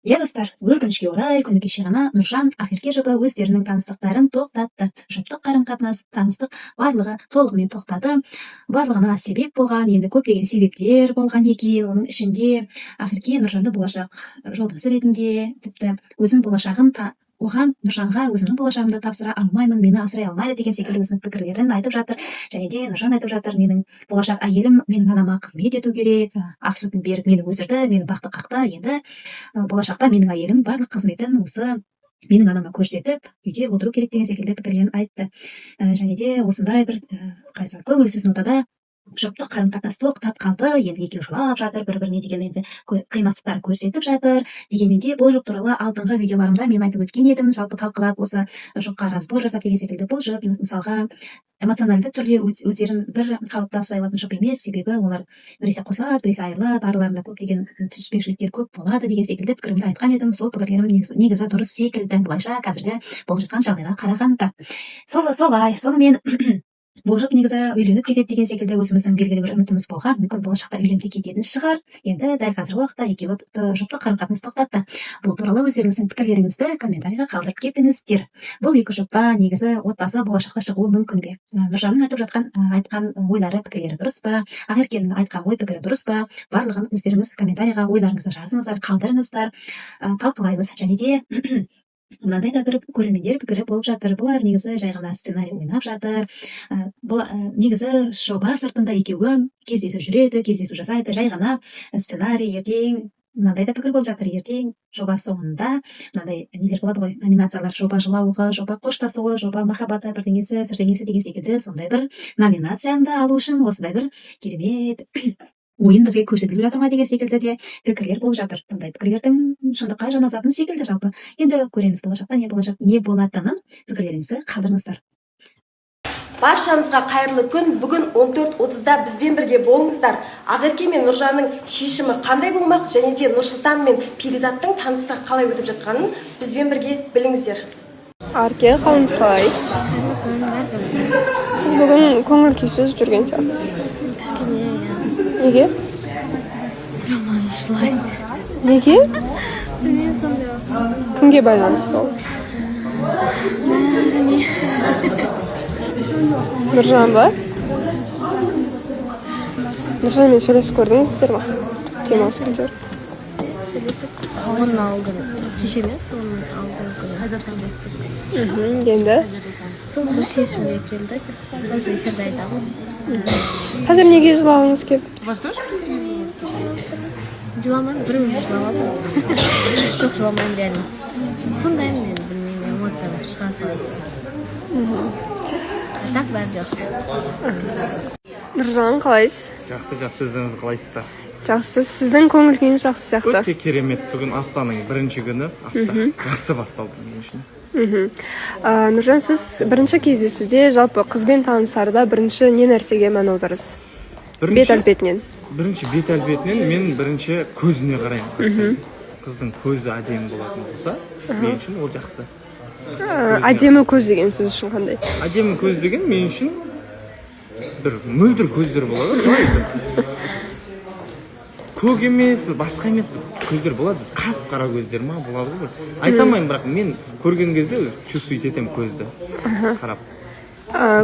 Иә достар, өкінішке орай күні кеше ғана Нұржан Ақерке жұбы өздерінің таныстықтарын тоқтатты. Жұптық қарым-қатынас, таныстық барлығы толығымен тоқтады. Барлығына себеп болған, енді көптеген себептер болған екен. Оның ішінде Ақерке Нұржанды болашақ жолдасы ретінде, тіпті өзінің болашағын оған Нұржанға өзімнің болашағымды тапсыра алмаймын, мені асырай алмайды деген секілді өзінің пікірлерін айтып жатыр. Және де Нұржан айтып жатыр, менің болашақ әйелім менің анама қызмет ету керек, ақ сүтін беріп мені өсірді, мені бақты қақты, енді болашақта менің әйелім барлық қызметін осы менің анама көрсетіп үйде отыру керек деген секілді пікірлерін айтты. Және де осындай бір көңілсіз нотада жұптық қарым-қатынас тоқтап қалды. Енді екеуі жылап жатыр, бір-біріне деген енді қимастықтарын көрсетіп жатыр. Дегенмен де бұл жұп туралы алдыңғы видеоларымда мен айтып өткен едім, жалпы талқылап осы жұпқа разбор жасап деген секілді. Бұл жұп мысалға эмоциональды түрде өздерін бір қалыпта ұстай алатын жұп емес, себебі олар біресе қосылады, біресе айырылады, араларында көптеген түсініспеушіліктер көп болады деген секілді пікірімді айтқан едім. Сол пікірлерім негізі дұрыс секілді, былайша қазіргі болып жатқан жағдайға қарағанда. Солай, сонымен бұл жұп негізі үйленіп кетеді деген секілді өзіміздің белгілі бір үмітіміз болған. Мүмкін болашақта үйленіп кететін шығар. Енді дәл қазіргі уақытта екеуі жұптық қарым-қатынас тоқтатты. Бұл туралы өздеріңіздің пікірлеріңізді комментарийға қалдырып кетіңіздер. Бұл екі жұпта негізі отбасы болашақта шығуы мүмкін бе? Нұржанның айтқан ойлары, пікірлері дұрыс па? Ақеркенің айтқан ой пікірі дұрыс па? Барлығын өздеріңіз комментарийға ойларыңызды жазыңыздар, қалдырыңыздар, талқылаймыз. Және де мынандай да бір көрермендер пікірі болып жатыр. Бұлар негізі жай ғана сценарий ойнап жатыр. Бұл негізі жоба сыртында екеуі кездесіп жүреді, кездесу жасайды, жай ғана сценарий. Ертең мынандай да пікір болып жатыр. Ертең жоба соңында мынандай нелер болады ғой, номинациялар: жоба жылауығы, жоба қоштасуы, жоба махаббаты, бірдеңесі, сірдеңесі деген секілді сондай бір номинацияны да алу үшін осындай бір керемет ойын бізге көрсетіліп жатыр ма деген секілді де пікірлер болып жатыр. Бұндай пікірлердің шындыққа жанасатын секілді жалпы. Енді көреміз болашақта не болатынын. Пікірлеріңізді қалдырыңыздар. Баршаңызға қайырлы күн. Бүгін 14:30-да бізбен бірге болыңыздар. Ақерке мен Нұржанның шешімі қандай болмақ, және де Нұрсұлтан мен Перизаттың таныстығы қалай өтіп жатқанын бізбен бірге біліңіздер. Арке, қалыңыз қалай? Сіз бүгін көңіл күйсіз жүрген сияқтысыз. Неге? Неге? Кімге байланысты сол? Нұржан ба? Нұржанмен сөйлесіп көрдіңіздер ма? Демалыс күндері. Оның алдын кеше емес, оның алдын сөйлестік. Енді? Сол бір шешімге келдік. Сосын эфирде айтамыз. Қазір неге жылағыңыз келіп? Жыламаймын, бір минут жылаватырмын. Жоқ, жыламаймын реально. Сондай мен білмеймін, эмоциям шыға салады. Так бәрі жақсы. Нұржан, қалайсыз? Жақсы, өздеріңіз қалайсыздар? Жақсы, сіздің көңіл күйіңіз жақсы сияқты. Өте керемет, бүгін аптаның бірінші күні, апта жақсы басталды мен үшін. Нұржан, сіз бірінші кездесуде жалпы қызбен танысарда бірінші не нәрсеге мән аударасыз? Бет әлпетінен. Бірінші бет әлпетінен мен бірінші көзіне қараймын. Қыздың көзі әдемі болатын болса, мен үшін ол жақсы. Әдемі көз деген сіз үшін қандай? Әдемі көз деген мен үшін бір мөлдір көздер болады. Көк емес, басқа емес көздер болады. Қап-қара көздер ма болады ғой. Айтамайын, бірақ мен көрген кезде чувствовать етем көзді. Қарап.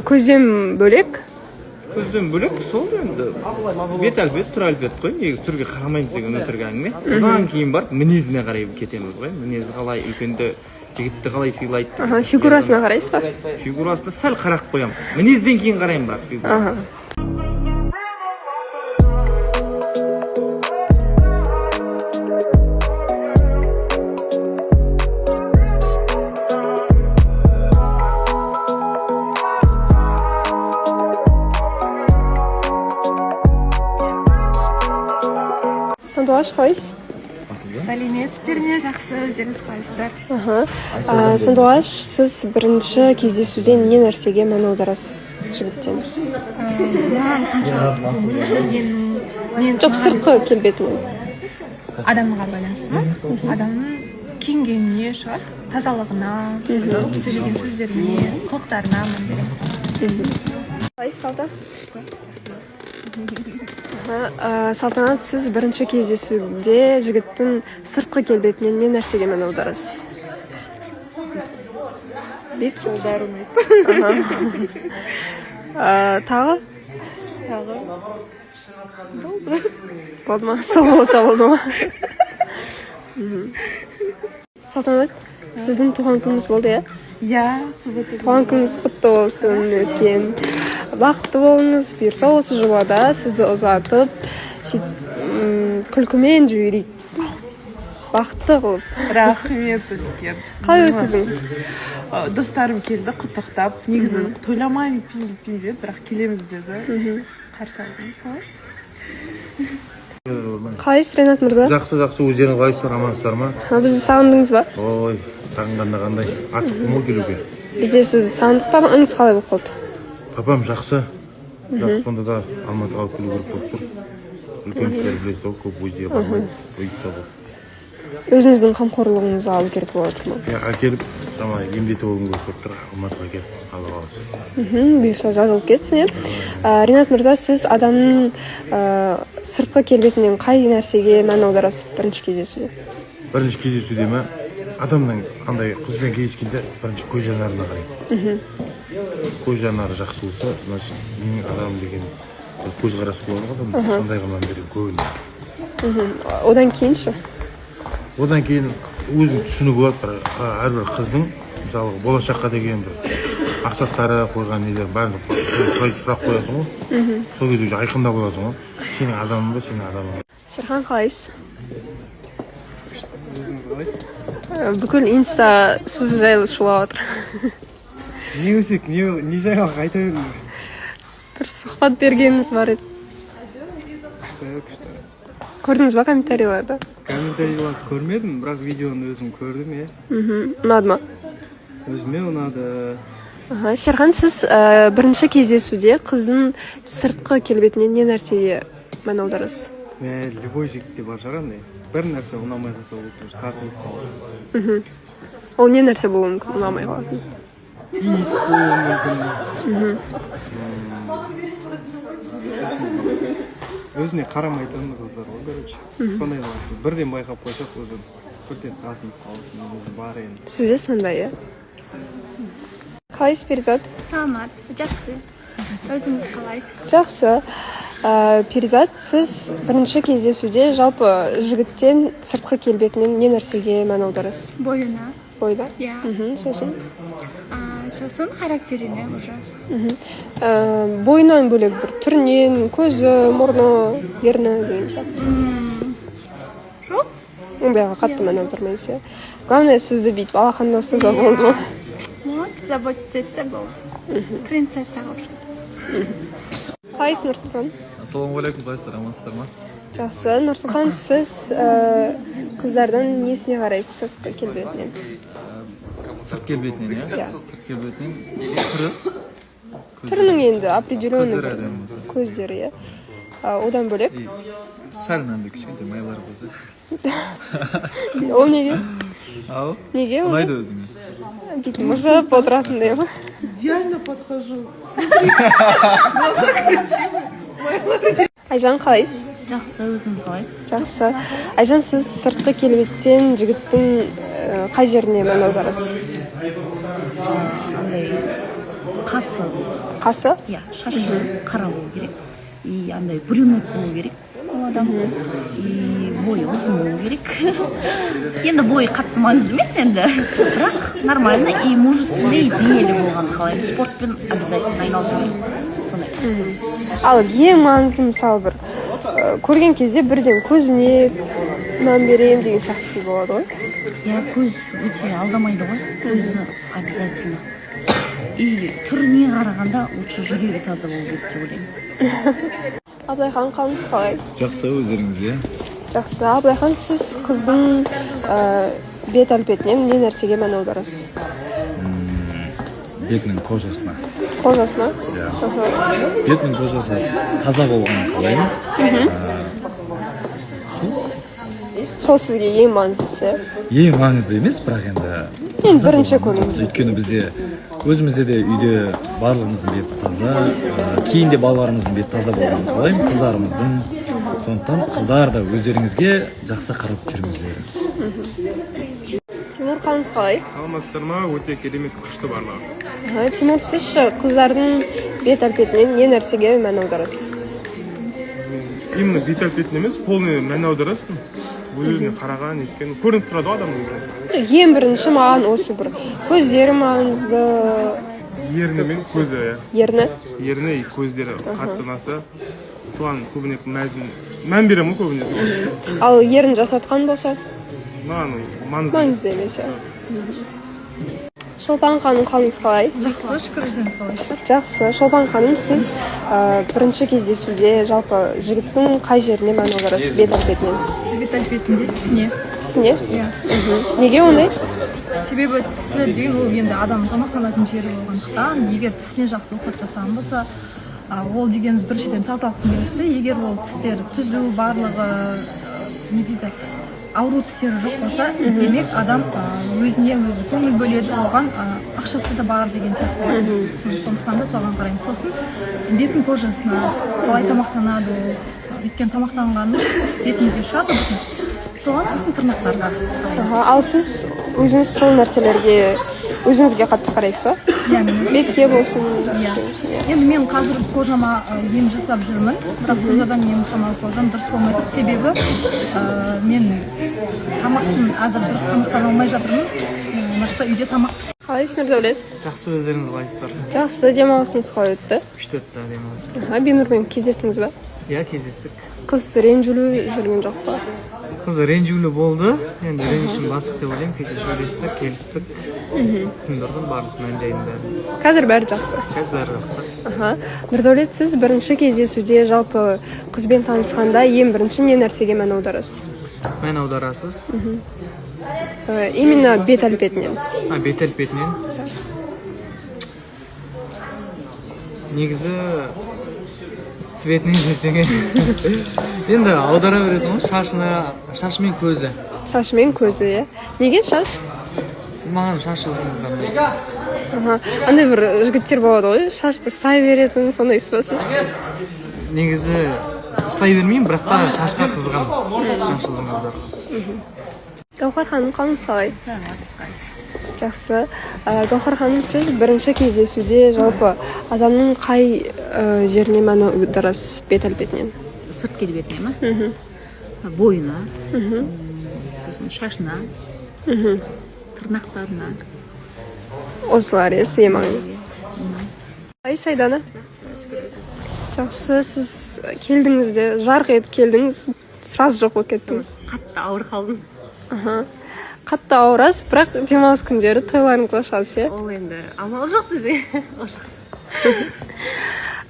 Көзден бөлек? Көзден бөлек сол енді бет әлбет, түр әлбет қой. Негізі түрге қарамаймыз деген өтірік әңгіме. Одан кейін барып мінезіне қарай кетеміз ғой. Мінезі қалай, үлкенді жігітті қалай сыйлайды. Фигурасына қарайсыз ба? Фигурасына сәл қарап қоямын. Мінезден кейін қараймын бірақ фигура. Сандуғаш, қалайсыз? Сәлеметсіздер ме? Жақсы, өздеріңіз қалайсыздар? Сандуғаш, сіз бірінші кездесуде не нәрсеге мән аударасыз жігіттен? Маған қаншалықты мен Жоқ, сыртқы келбетімен. адамға байланысты. Адамның киінгеніне шығар, тазалығына, сөйлеген сөздеріне, қылықтарына мән беремін. Қалайсыз, Салта? Салтанат, сіз бірінші кездесуде жігіттің сыртқы келбетінен не нәрсеге мән аударасыз? Бицепс? Тағы? Болды ма? Сол болса болды ма? Салтанат, сіздің туған күніңіз болды, иә? иә суббота Туған күніңіз құтты болсын, өткен бақытты болыңыз. Бұйырса осы жобада сізді ұзатып, күлкімен жіберейік. Бақытты қылып. Рахмет үлкен. Қалай өткіздіңіз? Достарым келді құттықтап, негізі тойламаймын етпеймін деді, бірақ келеміз деді. Қарсы алдым солай. Қалайсыз, Ренат мырза? Жақсы, өздерің қалайсыздар, амансыздар ма? Бізді сағындыңыз ба? Ой, сағынғанда қандай. Асықтым ғой келуге. Бізде сізді сағындық па, ыңыз қалай болып қалды? Папам жақсы. Бірақ сонда да Алматыға алып келу керек болып тұр. Үлкен кісілер білесіз ғой, көп өзге бармайды. Өзіңіздің қамқорлығыңызға алу керек болады ма? Әкеліп, жаңа емдетіп алуым керек болып тұр. Алматыға келіп алып алсын. Бұйырса жазылып кетсін, иә. Ренат мырза, сіз адамның сыртқы келбетінен қай нәрсеге мән аударасыз бірінші кездесуде? Бірінші кездесуде ме, адамның андай қызбен кездескенде бірінші көз жанарына қараймын. Көз жанары жақсы болса, значит, менің адам деген көзқарас болады ғой, сондай қылман берем көбіне. Одан кейін ше? Одан кейін өзінің түсінігі болады, әрбір қыздың, мысалы, болашаққа деген бір мақсаттары қойған нелер бәрін сұрақ қоясың ғой. Сол кезде уже айқында боласың ғой. Сенің адамың ба, сенің адамың ба. Шерхан, қалайсыз? Бүкіл инста сіз жайлы шулап отыр. Не өсек, не жаңалық айта беріңдер. Бір сұхбат бергеніңіз бар еді. Күшті. Көрдіңіз ба комментарийларды? Комментарийларды көрмедім, бірақ видеоны өзім көрдім, е. Ұнады ма? Өзіме ұнады. Шерхан, сіз бірінші кездесуде қыздың сыртқы келбетінен не нәрсеге мән аударасыз? Любой жігітте бар шығар, бір нәрсе ұнамай қалса ол тартылып қалады. Ол не нәрсе болуы мүмкін, ұнамай қалатын? Тиіс болуы мүмкін. Өзіне қарамайтын қыздар ғой, короче. Сондай бірден байқап қойсақ, өзі бірден тартылып қалатын өзі бар енді. Сізде сондай, иә? Қалайсыз, Перизат? Саламат, жақсы. Өзіңіз қалайсыз? Жақсы. Перизат, сіз бірінші кездесуде жалпы жігіттен сыртқы келбетінен не нәрсеге мән аударасыз? Бойына. Бойда? Иә. Сосын? Сосын характеріне уже. Бойынан бөлек бір түрінен, көзі, мұрны, ерні деген сияқты. Жоқ? Ондайға қатты мән аудармайсыз, иә. Главное, сізді бүйтіп алақанда ұстаса болды ма? Вот, заботиться етсе болды. Принцессаға ұқсайды. Қалайсыз, Нұрсұлтан? Ассалаумағалейкум, қалайсыздар, амансыздар ма? Жақсы. Нұрсұлтан, сіз қыздардан несіне қарайсыз сыртқы келбетінен? Сырт келбетінен, иә? Сырт келбетінен түрі. Түрінің енді определенный Көздері әдемі болса. көздері, иә. Одан бөлек? Сәл мынандай кішкентай майлары болса. Ол неге? Ау? Неге? Ұнайды өзіме. Бүйтіп мыжып отыратындай ма? Идеально подхожу. Айжан, қалайсыз? Жақсы, өзіңіз қалайсыз? Жақсы. Айжан, сіз сыртқы келбеттен жігіттің қай жеріне мән аударасыз? Андай қасы. Қасы? Иә, шашы қара болу керек. И андай брюнет болу керек ол адам. И бойы ұзын болу керек. Енді бойы қатты маңызды емес енді. Бірақ нормально и мужественный, и денелі болғанды қалаймын. Спортпен обязательно айналысу керек. Сондай. Ал ең маңызды мысалы бір көрген кезде бірден көзіне мән беремін деген сияқты болады ғой. Иә, көз өте алдамайды ғой. Көзі обязательно. И түріне қарағанда лучше жүрегі таза болу керек деп ойлаймын. Абылайхан, қалыңыз қалай? Жақсы, өздеріңізде. Жақсы. Абылайхан, сіз қыздың бет әлпетінен не нәрсеге мән аударасыз? Бетінің кожасына. Қожасына? Иә. Бетінің кожасы таза болғанын қалаймын. Сол сізге ең маңыздысы? Ең маңызды емес, бірақ енді бірінші көріңіз. Өйткені бізде өзімізде де үйде барлығымыздың беті таза, кейін де балаларымыздың беті таза болғанын қалаймын, қыздарымыздың. Сондықтан қыздар да өздеріңізге жақсы қарап жүріңіздер. Тимур, қалыңыз қалай? Саламатсыздар ма? Өте керемет, күшті барлығы. Тимур, сіз қыздардың бет әлпетінен не нәрсеге мән аударасыз? Именно бет әлпетіне емес, полный мән аударасың. Өзіне қараған, еткен, көрініп тұрады ғой адамның өзі. Ең бірінші маған осы бір көздері маңызды. Ерні мен көзі. Ерні и көздері қатты ұнаса, соған көбіне мән беремін көбіне. Ал ерін жасатқан болса? Маған маңызды емес. Шолпан ханым, қалыңыз қалай? Жақсы, шүкір, өзіңіз қалайсыздар? Жақсы. Шолпан ханым, сіз бірінші кездесуде жалпы жігіттің қай жеріне мән аударасыз бет әлпетінен? Бет әлпетінде тісіне. Тісіне? Иә. Неге ондай? Себебі тісі деген ол енді адам тамақтанатын жері болғандықтан, егер тісіне жақсы уход жасаған болса, ол дегеніміз біріншіден тазалықтың белгісі. Егер ол тістер түзу, барлығы не дейді, ауру тістері жоқ болса, демек адам өзіне өзі көңіл бөледі, оған ақшасы да бар деген сияқты болады. Сондықтан да соған қараймын. Сосын беттің кожасына, қалай тамақтанады, өйткені тамақтанғанымыз бетімізге шығады, соған сосын тырнақтарға. Ал сіз өзіңіз сол нәрселерге өзіңізге қатты қарайсыз ба? Бетке болсын. Енді мен қазір кожама ем жасап жүрмін, бірақ сонда да менің шамалы кожам дұрыс болмайды. Себебі мен тамақтың әзір дұрыс тамақтана алмай жатырмын. Мына үйде тамақ пісіріп. Қалайсыз, Нұрдәулет? Жақсы, өздеріңіз қалайсыздар? Жақсы, демалысыңыз қалай өтті? Күшті өтті демалыс. Бинурмен кездестіңіз ба? Иә, кездестік. Қыз ренжулі жүрген жоқ па? Қыз ренжулі болды. Енді ренжішім бастық деп ойлаймын. Кеше сөйлестік, келістік. Түсіндірдім барлық мән-жайын бәрін. Қазір бәрі жақсы. Қазір бәрі жақсы. Нұрдәулет, сіз бірінші кездесуде жалпы қызбен танысқанда ең бірінші не нәрсеге мән аударасыз? Мән аударасыз? Именно бет әлпетінен. Бет әлпетінен? Негізі цветінен десең енді аудара бересің ғой, шашы мен көзі. Шашы мен көзі, иә. Неге шаш? Маған шаш ұзыңыздар ма? Андай бір жігіттер болады ғой, шашты ұстай беретін, сондай іспасыз? Негізі ұстай бермеймін, бірақ та шашқа қызған шаш ұзыңыздар. Гаухар ханым, қалыңыз қалай? Жақсы. Гаухар ханым, сіз бірінші кездесуде жалпы адамның қай жеріне мән аударасыз бет әлпетінен? Сырт келбетіне ма? Бойына, сосын шашына, тырнақтарына. Осылар ең маңызды. Сайдана? Жақсы, сіз келдіңізде, жарқ етіп келдіңіз, сразу жоқ болып кеттіңіз. Қатты ауыр қалдым. Қатты ауырасыз, бірақ демалыс күндері тойларыңызға шығасыз, иә? Ол енді амал жоқ бізде.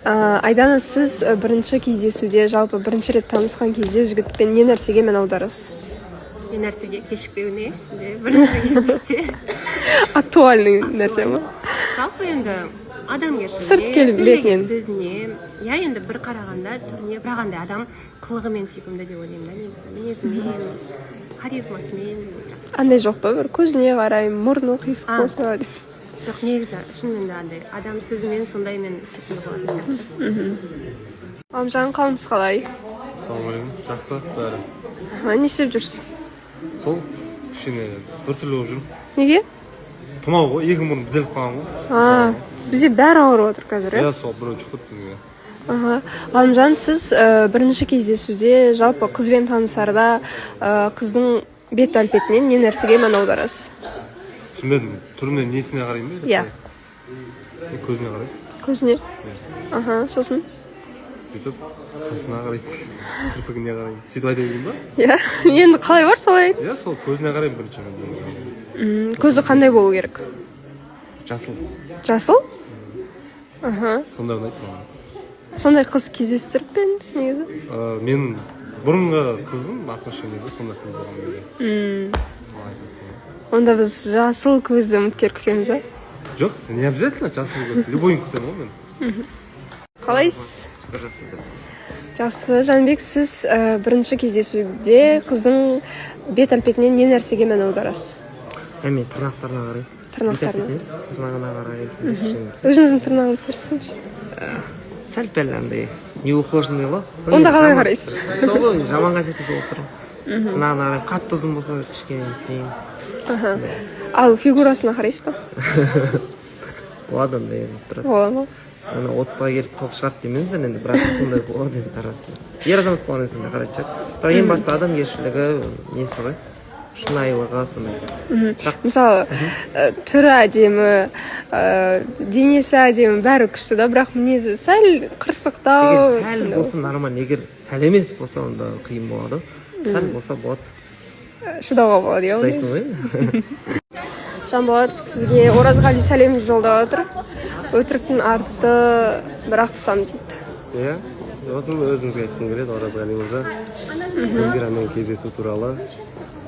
Айдана, сіз бірінші кездесуде, жалпы бірінші рет танысқан кезде жігітпен не нәрсеге мән аударасыз? Не нәрсеге кешікпеуіне, бірінші кездесуде. Актуальный нәрсе ма? Жалпы енді адамгершілігіне, сырт келбетінен, сөзіне, я енді бір қарағанда түріне, бірақ андай адам қылығымен сүйкімді деп ойлаймын да, негізі. Мінезімен, харизмасымен. Андай жоқ па, бір көзіне қарай, мұрны қисық болса? Жоқ, негізі, шынымен де андай адам сөзімен сондаймен сүйкімді болатын сияқты. Ғалымжан, қалыңыз қалай? Ассалаумағалейкум, жақсы бәрі. Не істеп жүрсіз? Сол кішкене біртүрлі болып жүрмін. Неге? Тұмау ғой, екі мұрын бітеліп қалған ғой. Бізде бәрі ауырып отыр қазір, иә? Сол біреу жұқтырды бізге. Ғалымжан, сіз бірінші кездесуде жалпы қызбен танысарда қыздың бет әлпетінен не нәрсеге мән аударасыз? Түсінбедім, түріне несіне қараймын ба? Иә. Көзіне қараймын. Көзіне? Сосын? Сөйтіп, қасына қарайды, кірпігіне қараймын. Сөйтіп айта берейін ба? Иә, енді қалай бар солай айтыңыз? Иә, сол көзіне қараймын бірінші. Көзі қандай болу керек? Жасыл. Жасыл? Сондай ұнайды маған. Сондай қыз кездестіріп пе едіңіз негізі? Мен бұрынғы қызым отношениеде сондай қыз болған. Онда біз жасыл көзді үміткер күтеміз, а? Жоқ, не обязательно жасыл көз. Любойын күтемін ғой мен. Қалайсыз? Жақсы. Жанбек, сіз бірінші кездесуде қыздың бет әлпетінен не нәрсеге мән аударасыз? Мен тырнақтарына қараймын. тырнақтарына. тырнағына қарай. Өзіңіздің тырнағыңызды көрсетіңізші. Сәл пәл андай неухоженный ғой. Онда қалай қарайсыз? Сол ғой, жаман қасиетін сол тұр. Тырнағына қарай қатты ұзын болса кішкене кейін. Ал фигурасына қарайсыз ба? Болады андай тұрады. Болады ма? Ана 30-ға келіп қылық шығарды демеңіздер енді, бірақ сондай болады енді арасында. Ер азамат болған кезде сондай қарайтын шығар. Бірақ ең басты адамгершілігі несі ғой, шынайылығы сондай. Мысалы, түрі әдемі, денесі әдемі, бәрі күшті да, бірақ мінезі сәл қырсықтау. Егер сәл болса нормально, егер сәл емес болса онда қиын болады. Сәл болса болады. Шыдауға болады, иә? Шыдайсың ғой. Жанболат, сізге Оразғали сәлемді жолдап отыр. Өтіріктің арты бірақ тұтам дейді. Иә, осыны өзіңізге айтқым келеді, Оразғали мырза. Гүлгирамен кездесу туралы.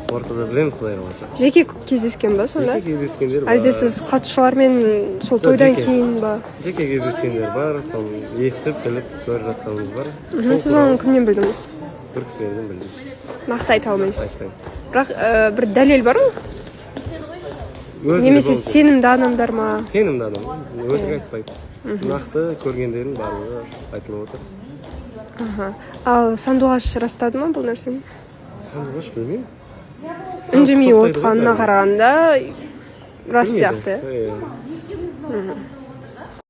Ортада білеміз, құдай қаласа. Жеке кездескен ба сонда? Жеке кездескендер бар. Әлде сіз қатысушылармен сол тойдан кейін ба? Жеке кездескендер бар, соны естіп, біліп, көріп жатқанымыз бар. Сіз оны кімнен білдіңіз? Бір кісілерден білдім. Нақты айта алмайсыз. Бірақ бір дәлел бар ма? Немесе сенімді адамдар ма? Сенімді адам, өзі айтпайды. Нақты көргендердің барлығы айтылып отыр. Ал Сандуғаш растады ма бұл нәрсені? Сандуғаш білмеймін. Үндемей отқанына қарағанда рас сияқты.